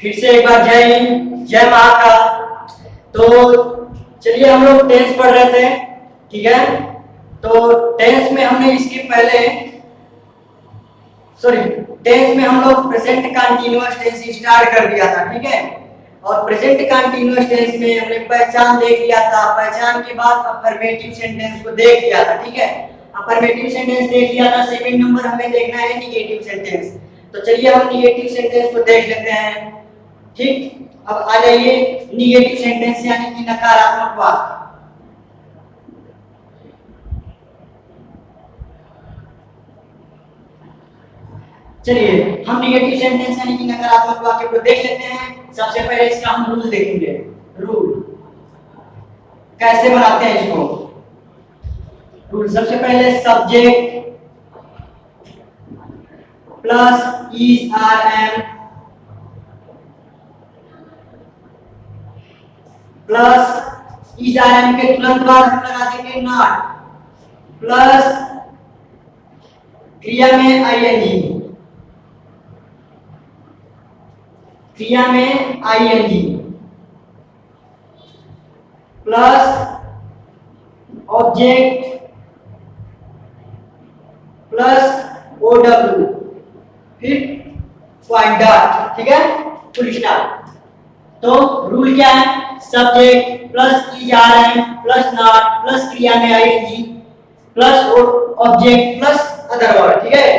फिर से एक बार जय हिंद जय महाकाल। तो चलिए हम लोग टेंस पढ़ रहे थे, ठीक है। तो टेंस में हमने इसके पहले टेंस में हम लोग प्रेजेंट कंटीन्यूअस टेंस स्टार्ट कर दिया था, ठीक है। और प्रेजेंट कंटीन्यूअस टेंस में हमने पहचान देख लिया था, पहचान के बाद अफर्मेटिव सेंटेंस को देख लिया था, ठीक है। अफर्मेटिव सेंटेंस देख लिया था, सेकंड नंबर हमें देखना है निगेटिव सेंटेंस। तो चलिए हम निगेटिव सेंटेंस को देख लेते हैं, ठीक। अब आ जाइए निगेटिव सेंटेंस यानी कि नकारात्मक वाक्य। चलिए हम निगेटिव सेंटेंस यानी कि नकारात्मक वाक्य को देख लेते हैं। सबसे पहले इसका हम रूल देखेंगे। रूल कैसे बनाते हैं इसको? रूल सबसे पहले subject plus is are am plus is are am के तुरंत बाद हम लगा देंगे नॉट, प्लस क्रिया में आईएनजी, क्रिया में ING plus object plus OW, फिर पॉइंट डॉट, ठीक है, फुल स्टॉप। तो रूल क्या है? Subject plus is are am plus not plus क्रिया में ING plus object plus other word, ठीक है।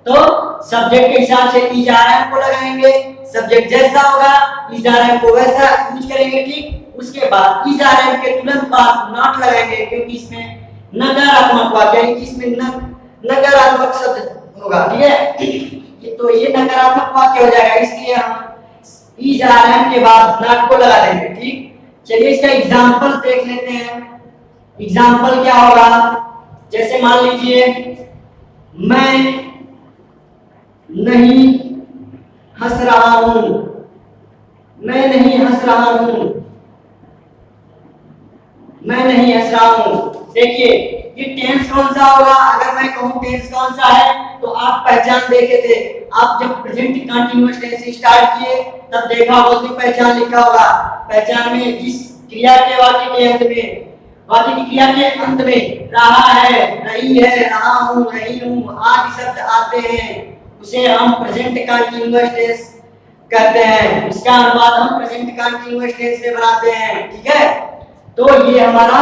तो सब्जेक्ट के हिसाब से इज आर एम को लगाएंगे, सब्जेक्ट जैसा होगा इज आर एम को वैसा यूज करेंगे, ठीक। उसके बाद इज आर एम के तुरंत बाद नॉट लगाएंगे, क्योंकि इसमें नकारात्मक वाक्य यानी कि इसमें नकारात्मक शब्द होगा, ठीक है। तो ये नकारात्मक वाक्य हो जाएगा, इसलिए हम इज आर एम के बाद नॉट को लगा देंगे, ठीक। चलिए इसका एग्जांपल देख लेते हैं। एग्जांपल क्या होगा? जैसे मान लीजिए मैं नहीं हंस रहा हूं, मैं नहीं हंस रहा हूं, मैं नहीं हंस रहा हूं। देखिए ये टेंस कौन सा होगा? अगर मैं कहूं टेंस कौन सा है तो आप पहचान देखे थे। आप जब प्रेजेंट कंटीन्यूअस टेंस स्टार्ट किए तब देखा होगा कि पहचान लिखा होगा। पहचान में जिस क्रिया के वाक्य के अंत में, वाक्य की क्रिया के अंत में रहा है, रही है, रहा हूं, रही हूं आदि शब्द आते हैं, उसे हम प्रेजेंट कंटीन्यूअस टेंस कहते हैं। इसका अनुवाद हम प्रेजेंट कंटीन्यूअस टेंस में बनाते हैं, ठीक है। तो ये हमारा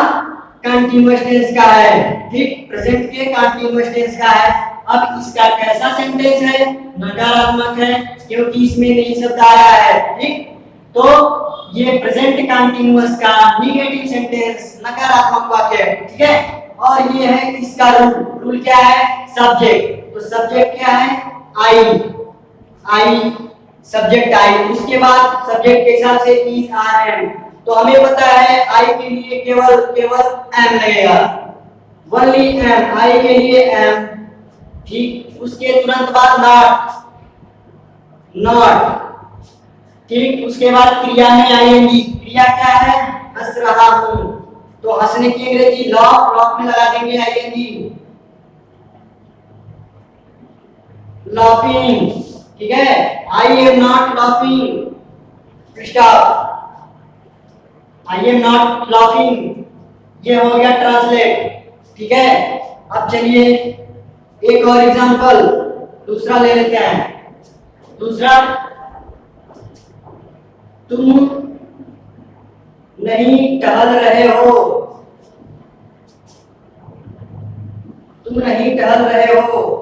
कंटीन्यूअस टेंस का है, ठीक, प्रेजेंट के कंटीन्यूअस टेंस का है। अब इसका कैसा सेंटेंस है? नकारात्मक है, क्योंकि इसमें नहीं शब्द आया है, ठीक। तो ये प्रेजेंट कंटीन्यूअस का नेगेटिव सेंटेंस नकारात्मक वाक्य है, ठीक है। और ये है इसका रूल। रूल क्या है? सब्जेक्ट, तो सब्जेक्ट क्या है? आई, आई सब्जेक्ट आई, उसके बाद सब्जेक्ट के हिसाब से इज आर एम। तो हमें पता है आई के लिए केवल एम लगेगा, ओनली एम, आई के लिए एम, ठीक। उसके तुरंत बाद नॉट, नॉट, ठीक। उसके बाद क्रिया में आईएनजी, क्रिया क्या है? हंस रहा हूं, तो हंसने की अंग्रेजी लॉफ, लॉफ में लगा देंगे आईएनजी, laughing, ठीक है। I am not laughing, stop, I am not laughing, ये हो गया ट्रांसलेट, ठीक है। अब चलिए एक और एग्जांपल दूसरा ले लेते हैं। दूसरा, तुम नहीं टहल रहे हो, तुम नहीं टहल रहे हो,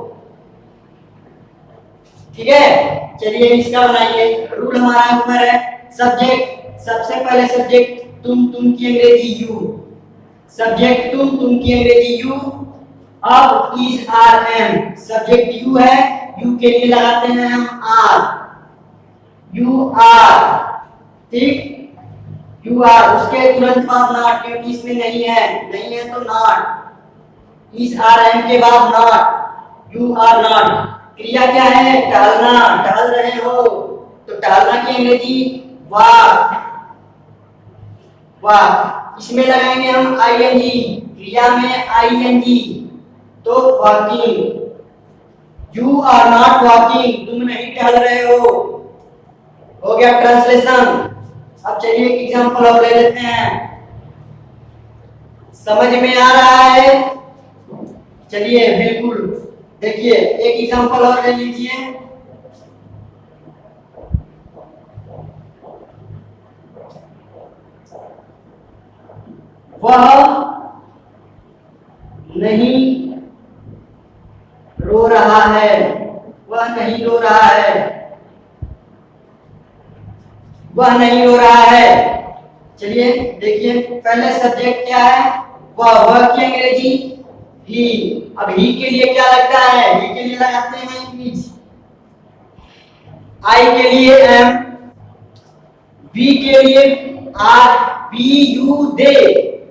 ठीक है। चलिए इसका बनाइए। रूल हमारा ऊपर है सब्जेक्ट, सबसे पहले सब्जेक्ट तुम की अंग्रेजी यू, सब्जेक्ट तुम की अंग्रेजी यू। अब is are am, subject you है, यू के लिए लगाते हैं हम आर, यू आर, ठीक, यू आर। उसके तुरंत बाद नॉट, क्योंकि इसमें नहीं है, नहीं है तो नॉट, इज आर एम के बाद नॉट, यू आर नॉट। क्रिया क्या है? टहलना, टहल रहे हो, तो टहलना की अंग्रेजी वॉक, वॉक। इसमें लगाएंगे हम आईएनजी, क्रिया में आईएनजी, तो walking, you are not walking, तुम नहीं टहल रहे हो, हो गया ट्रांसलेशन। अब चलिए एक एग्जांपल और ले लेते हैं, समझ में आ रहा है? चलिए बिल्कुल, देखिए एक एग्जांपल और ले लीजिए। वह नहीं रो रहा है, वह नहीं रो रहा है, वह नहीं रो रहा है। चलिए देखिए, पहले सब्जेक्ट क्या है? वह की अंग्रेजी ही। अब ही के लिए क्या लगता है? ही के लिए लगाते हैं इज, आई के लिए एम, वी के लिए आर, बी यू दे,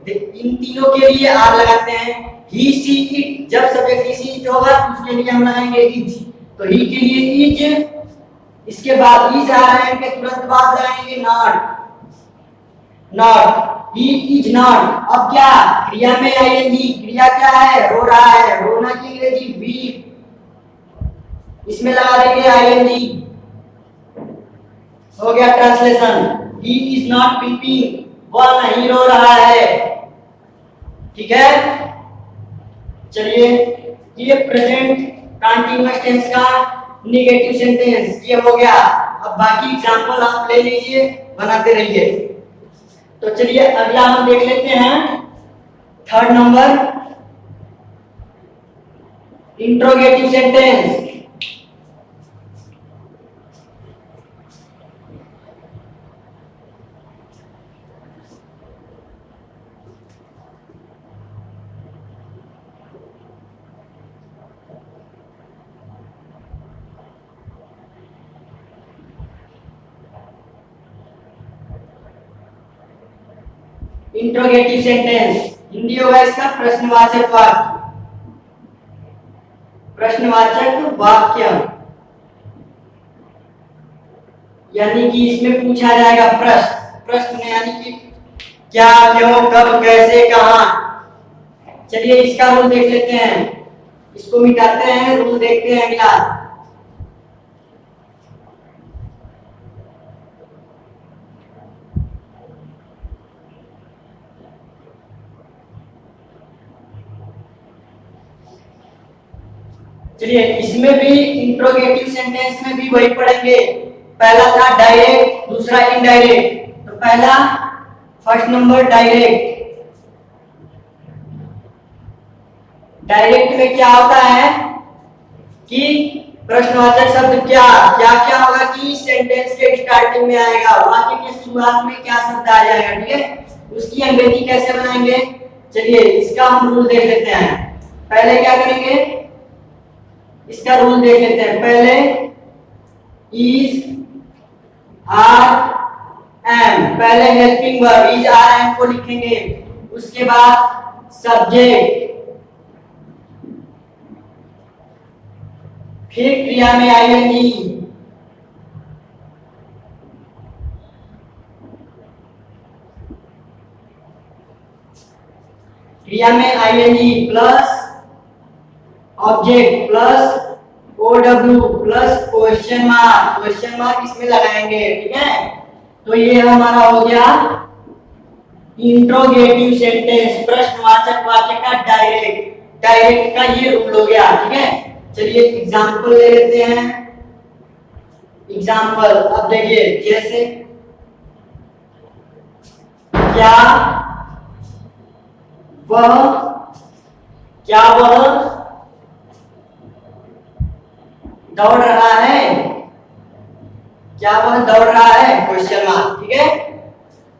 इन तीनों के लिए आर लगाते हैं। ही सी इट, जब सब्जेक्ट ही सी इट होगा उसके लिए हम लगाएंगे इज, तो ही के लिए इज, इसके बाद इज आ रहे हैं के तुरंत बाद लगाएंगे not, not, he is not. अब क्या क्रिया में आईएनजी, क्रिया क्या है? रो रहा है, रोना की अंग्रेजी वीप, इसमें लगा देंगे आईएनजी। हो गया translation, he is not weeping, वह नहीं रो रहा है। ठीक है, चलिए ये प्रेजेंट कंटीन्यूअस टेंस का नेगेटिव सेंटेंस ये हो गया। अब बाकी एग्जांपल आप ले लीजिए, बनाते रहिए। तो चलिए अगला हम देख लेते हैं, third number, interrogative sentence. Interrogative sentence Hindi होगा इसका प्रश्नवाचक वाक्य, प्रश्नवाचक वाक्य, यानी कि इसमें पूछा जाएगा प्रश्न, प्रश्न यानी कि क्या, क्यों, कब, कैसे, कहां। चलिए इसका रूल देख लेते हैं, इसको मिटाते हैं, रूल देखते हैं अगला। चलिए इसमें भी इंट्रोगेटिव सेंटेंस में भी वही पढ़ेंगे। पहला था डायरेक्ट, दूसरा इनडायरेक्ट। तो पहला फर्स्ट नंबर डायरेक्ट। डायरेक्ट में क्या होता है कि प्रश्नवाचक शब्द क्या क्या क्या होगा कि सेंटेंस के स्टार्टिंग में आएगा, वाक्य के शुरुआत में क्या शब्द आ जाएगा, ठीक है, उसकी अंग्रेजी कैसे बनाएंगे। चलिए इसका हम रूल देख लेते हैं। पहले क्या करेंगे, इसका रूल देख लेते हैं। पहले इज, आर, एम, पहले helping verb is, are, am को लिखेंगे। उसके बाद सब्जेक्ट, फिर क्रिया में आईएनजी, क्रिया में ING plus object plus OW plus question mark, question mark इसमें लगाएंगे, ठीक है। तो ये हमारा हो गया इंट्रोगेटिव सेंटेंस, प्रश्नवाचक वाक्य का डायरेक्ट, डायरेक्ट का ये रूल हो गया, ठीक है। चलिए एग्जांपल ले लेते हैं। एग्जांपल अब देखिए, जैसे क्या वह, क्या वह दौड़ रहा है, क्या वह दौड़ रहा है, क्वेश्चन मार्क, ठीक है।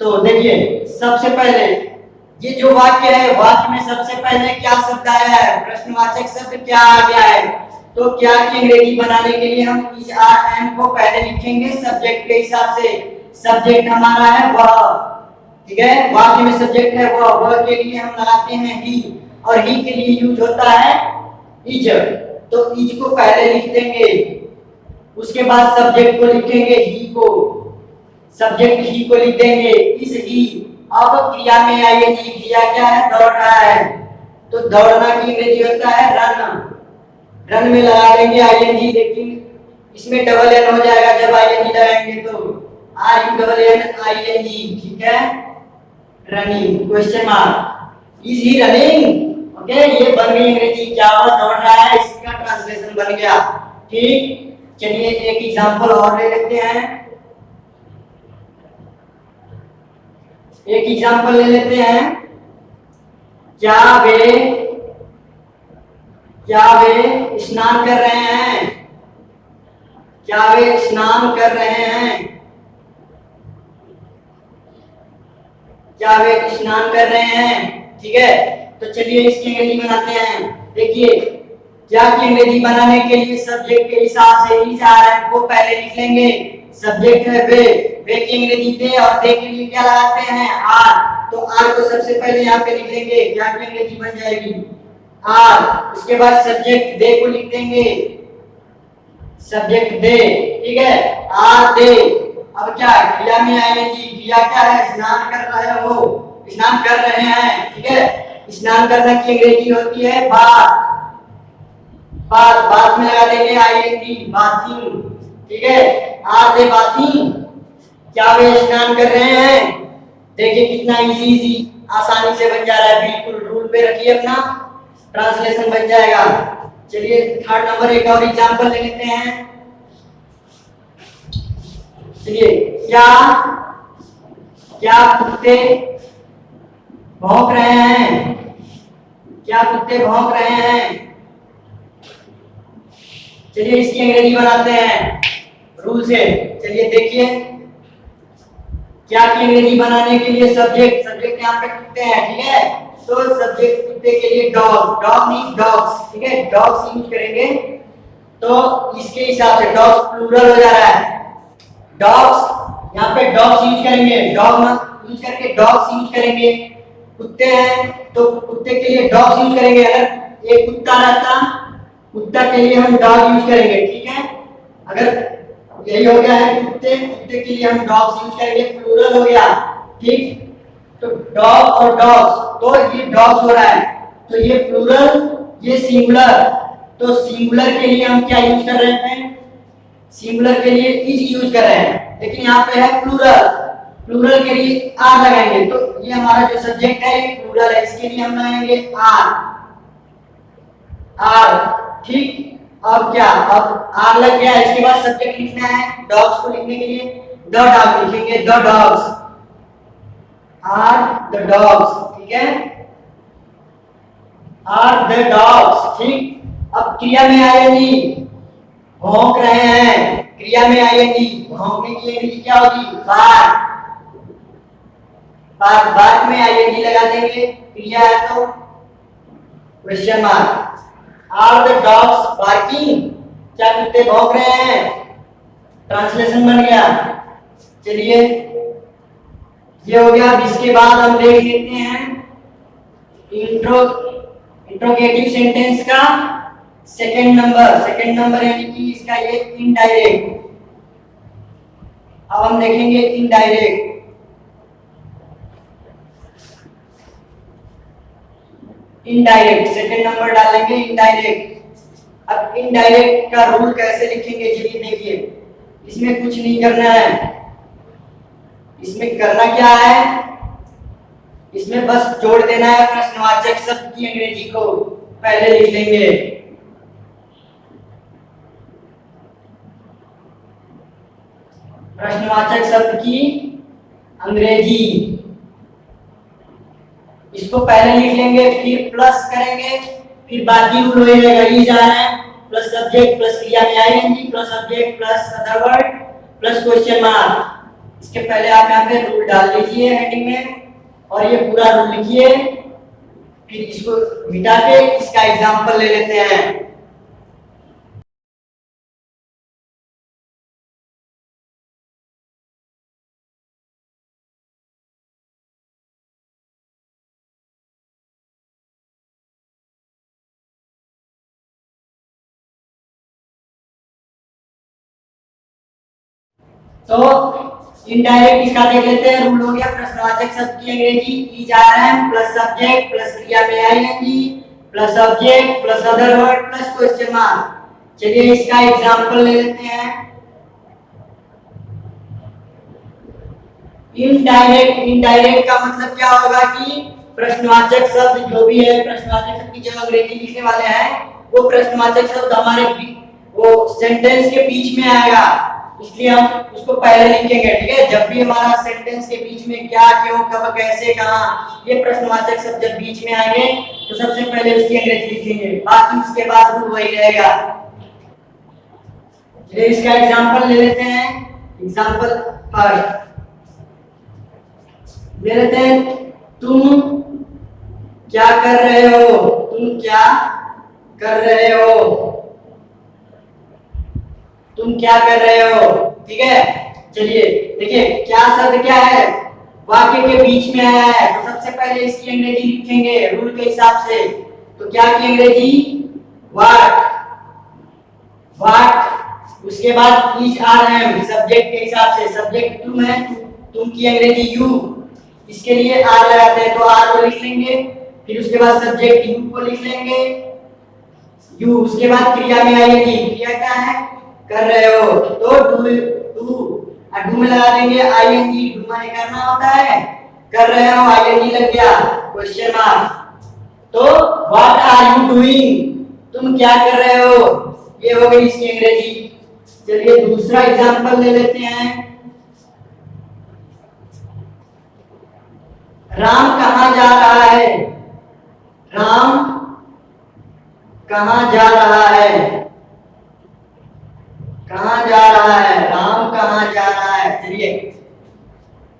तो देखिए सबसे पहले ये जो वाक्य है, वाक्य में सबसे पहले क्या शब्द आया है, प्रश्नवाचक शब्द क्या आ गया है। तो क्या की अंग्रेजी बनाने के लिए हम इज, आर, एम को पहले लिखेंगे सब्जेक्ट के हिसाब से। सब्जेक्ट हमारा है वह, ठीक है, वाक्य में सब्जेक्ट है वह के लिए हम लगाते हैं ही, और ही के लिए यूज होता है इज। तो इज को पहले लिख देंगे, उसके बाद सब्जेक्ट को लिखेंगे ही को, सब्जेक्ट ही को लिख देंगे इज ही। अब क्रिया में आईएनजी, क्रिया क्या है, दौड़ रहा है, तो दौड़ना की अंग्रेजी होता है रन, रन में लगा देंगे आईएनजी। लेकिन इसमें डबल एन हो जाएगा जब आईएनजी लगाएंगे तो R U double N I N G, ठीक है। Running question mark, is he running, okay. ये बन गई अंग्रेजी, क्या वो दौड़ रहा है, इसका ट्रांसलेशन बन गया, ठीक। चलिए एक एग्जांपल और ले लेते हैं, एक एग्जांपल ले लेते हैं। क्या वे स्नान कर रहे हैं, क्या वे स्नान कर रहे हैं, क्या वे स्नान कर रहे हैं, ठीक है। तो चलिए इसकी अंग्रेजी बनाते हैं। देखिए क्या की अंग्रेजी बनाने के लिए सब्जेक्ट के हिसाब से इज आर एम को पहले लिख लेंगे। सब्जेक्ट है वे की अंग्रेजी दे, और दे के लिए क्या लगाते हैं आर, तो आर को सबसे पहले यहाँ पे लिख लेंगे, क्या की अंग्रेजी बन जाएगी आर। उसके बाद सब्जेक्ट दे को लिख देंगे, सब्जेक्ट दे, ठीक है, आर दे। अब क्या क्रिया में आएंगे, क्रिया क्या है, स्नान कर रहे हो, स्नान कर रहे हैं, ठीक है। स्नान करने की अंग्रेजी होती है बाथ, बाथ में लगा देंगे आईएनजी, बाथिंग, ठीक है। आर दे बाथिंग, क्या वे स्नान कर रहे हैं। देखिए कितना इजी आसानी से बन जा रहा है, बिल्कुल रूल पे रखिए अपना, ट्रांसलेशन बन जाएगा। चलिए थर्ड नंबर एक और एग्जांपल ले लेते हैं। चलिए क्या कुत्ते भौंक रहे हैं, क्या कुत्ते भौंक रहे हैं। चलिए इसकी अंग्रेजी बनाते हैं रूल से। चलिए देखिए क्या की अंग्रेजी बनाने के लिए सब्जेक्ट यहाँ पे कुत्ते हैं, ठीक है। तो सब्जेक्ट कुत्ते के लिए डॉग नहीं डॉग्स, ठीक है, डॉग्स यूज करेंगे। तो इसके हिसाब से डॉग्स प्लूरल हो जा रहा है, डॉग्स यहाँ पे डॉग्स यूज करेंगे, डॉग यूज करके डॉग्स यूज करेंगे। कुत्ते हैं तो कुत्ते के लिए डॉग्स यूज करेंगे, अगर एक कुत्ता रहता कुत्ता के लिए हम डॉग यूज करेंगे, ठीक है। अगर यही हो गया है कुत्ते के लिए हम डॉग्स यूज करेंगे, प्लूरल हो गया, ठीक। तो डॉग और डॉग्स, तो ये डॉग्स हो रहा है, तो ये प्लूरल ये सिंगुलर, तो सिंगुलर के लिए हम क्या यूज कर रहे हैं, सिंगुलर के लिए इज यूज कर रहे हैं, लेकिन यहाँ पे है प्लूरल, प्लूरल के लिए आर लगाएंगे। तो ये हमारा जो सब्जेक्ट है ये प्लूरल है, इसके लिए हम लगाएंगे आर, ठीक। अब क्या, अब आर लग गया, इसके बाद सब्जेक्ट लिखना है, डॉग्स को लिखने के लिए द डॉग लिखेंगे, the dogs, are the dogs, ठीक है, आर द डॉग्स, ठीक। अब क्रिया में आएंगी, भौंक रहे हैं, क्रिया में आएंगी, भौंकने की अंग्रेजी क्या होगी बार्क, बार्क में आएंगी लगा देंगे, क्रिया है तो question mark. Are the dogs barking, क्या कुत्ते भौंक रहे हैं, ट्रांसलेशन बन गया। चलिए ये हो गया। इसके बाद हम देख लेते हैं इंट्रोगेटिव सेंटेंस का सेकंड नंबर यानी कि इसका ये इनडायरेक्ट। अब हम देखेंगे इनडायरेक्ट। सेकंड नंबर डालेंगे इनडायरेक्ट। अब इनडायरेक्ट का रूल कैसे लिखेंगे, चलिए देखिए। इसमें कुछ नहीं करना है, इसमें करना क्या है, इसमें बस जोड़ देना है प्रश्नवाचक शब्द की अंग्रेजी को, पहले लिख लेंगे। प्रश्नवाचक शब्द की अंग्रेजी, इसको पहले लिख लेंगे, फिर प्लस करेंगे, फिर बाकी रूल हो जाएगा। ये जा रहा है प्लस सब्जेक्ट प्लस क्रिया में आएंगी plus subject plus other word plus question mark. इसके पहले आप यहाँ पे रूल डाल दीजिए हेडिंग में, और ये पूरा रूल लिखिए, फिर इसको मिटा के इसका एग्जांपल ले लेते हैं। तो इनडायरेक्ट इसका देख लेते हैं। रूल हो गया प्रश्नवाचक शब्द की अंग्रेजी is are am plus subject plus क्रिया में ING plus subject plus other word plus question mark. चलिए इसका एग्जाम्पल ले लेते हैं। इनडायरेक्ट, इनडायरेक्ट का मतलब क्या होगा कि प्रश्नवाचक शब्द जो भी है, प्रश्नवाचक शब्द की जो अंग्रेजी लिखने वाले हैं वो प्रश्नवाचक शब्द हमारे वो सेंटेंस के बीच में आएगा, इसलिए हम उसको पहले लिखेंगे। ठीक है, जब भी हमारा सेंटेंस के बीच में क्या, क्यों, कब, कैसे, कहां, ये प्रश्नवाचक शब्द जब बीच में आएंगे तो सबसे पहले उसकी अंग्रेजी लिखेंगे, बाकी उसके बाद रूल वही रहेगा। चलिए इसका एग्जांपल ले लेते हैं। एग्जांपल फर्स्ट ले लेते हैं। तुम क्या कर रहे हो? तुम क्या कर रहे हो? तुम क्या कर रहे हो? ठीक है, चलिए देखिए क्या शब्द क्या है, वाक्य के बीच में आया है तो सबसे पहले इसकी अंग्रेजी लिखेंगे रूल के हिसाब से। तो क्या की अंग्रेजी? What, what. उसके बाद इज आर एम सब्जेक्ट के हिसाब से, सब्जेक्ट तुम है, तुम की अंग्रेजी यू, इसके लिए आर लगाते हैं तो आर को लिख लेंगे, फिर उसके बाद सब्जेक्ट यू को लिख लेंगे यू, उसके बाद क्रिया में आएगी, क्रिया क्या है? कर रहे हो, तो डू में लगा देंगे आईएनजी, डू माने करना होता है, कर रहे हो आईएनजी लग गया, क्वेश्चन मार्क। तो व्हाट आर यू डूइंग? तुम क्या कर रहे हो? ये हो गई इसकी अंग्रेजी। चलिए दूसरा एग्जांपल ले लेते हैं। राम कहाँ जा रहा है? राम कहाँ जा रहा है? कहाँ जा रहा है? राम कहाँ जा रहा है? चलिए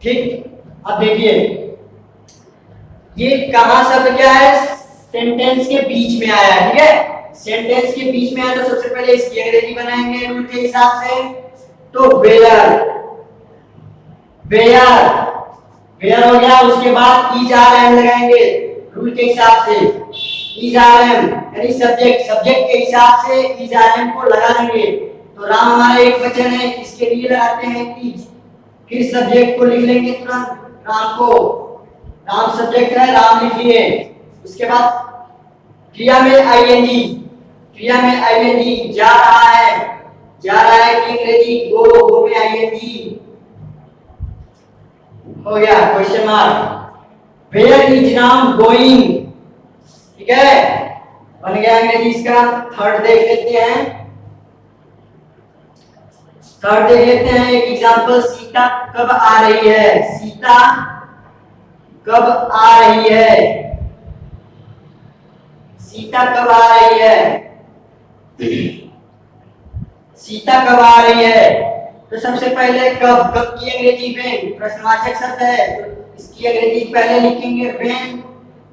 ठीक, अब देखिए ये कहाँ शब्द क्या है? सेंटेंस के बीच में आया है। ठीक है, सेंटेंस के बीच में आया तो सबसे पहले इसकी अंग्रेजी बनाएंगे रूल के हिसाब से। तो वेयर, वेयर, वेयर हो गया, उसके बाद इज आर एम लगाएंगे रूल के हिसाब से, इज आर एम यानी सब्जेक्ट, सब्जेक्ट के हिसाब से इज आर एम को लगा देंगे। तो राम हमारा एक वचन है, इसके लिए लगाते हैं इज, फिर सब्जेक्ट को लिख लेंगे तुरंत राम को, राम सब्जेक्ट है, राम लिख लिए। उसके बाद क्रिया में आईएनजी, क्रिया में आईएनजी, जा रहा है, जा रहा है की अंग्रेजी गो में आईएनजी हो गया, question mark. Where is Ram going? ठीक है, बन गया अंग्रेजी इसका। थर्ड देख लेते हैं, थर्ड देख लेते हैं एक एग्जांपल। सीता कब आ रही है? सीता कब आ रही है? सीता कब आ रही है? सीता कब आ रही है? तो सबसे पहले कब, कब की अंग्रेजी व्हेन, प्रश्नवाचक शब्द है तो इसकी अंग्रेजी पहले लिखेंगे व्हेन,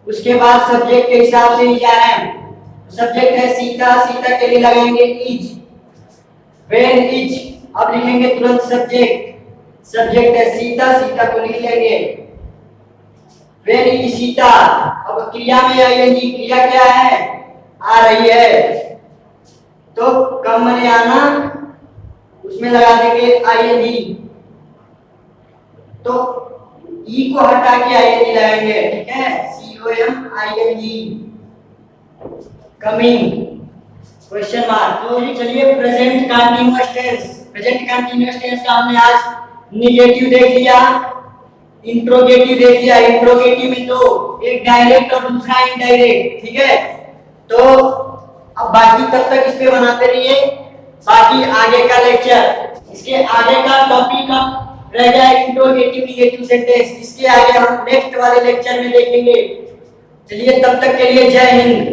उसके बाद सब्जेक्ट के हिसाब से इज आर एम, सब्जेक्ट है सीता, सीता के लिए लगाएंगे इज, व्हेन इज, अब लिखेंगे तुरंत सब्जेक्ट, सब्जेक्ट है सीता, सीता को लिख लेंगे व्हेन इज सीता। अब क्रिया में आईएनजी, क्रिया क्या है? आ रही है, तो कब मैंने आना, उसमें लगा देंगे आईएनजी, तो ई को हटा के आईएनजी लगाएंगे। ठीक है, COM ING, coming, question mark. तो ये चलिए present continuous tense, present continuous tense का हमने आज निगेटिव देख लिया, इंट्रोगेटिव देख लिया। इंट्रोगेटिव में तो एक डायरेक्ट और दूसरा इनडायरेक्ट। ठीक है, तो अब बाकी तब तक इस पे बनाते रहिए, बाकी आगे का लेक्चर, इसके आगे का टॉपिक अब रह गया इंट्रोगेटिव निगेटिव सेंटेंस, इसके आगे हम नेक्स्ट वाले लेक्चर में देखेंगे। चलिए तब तक के लिए जय हिंद।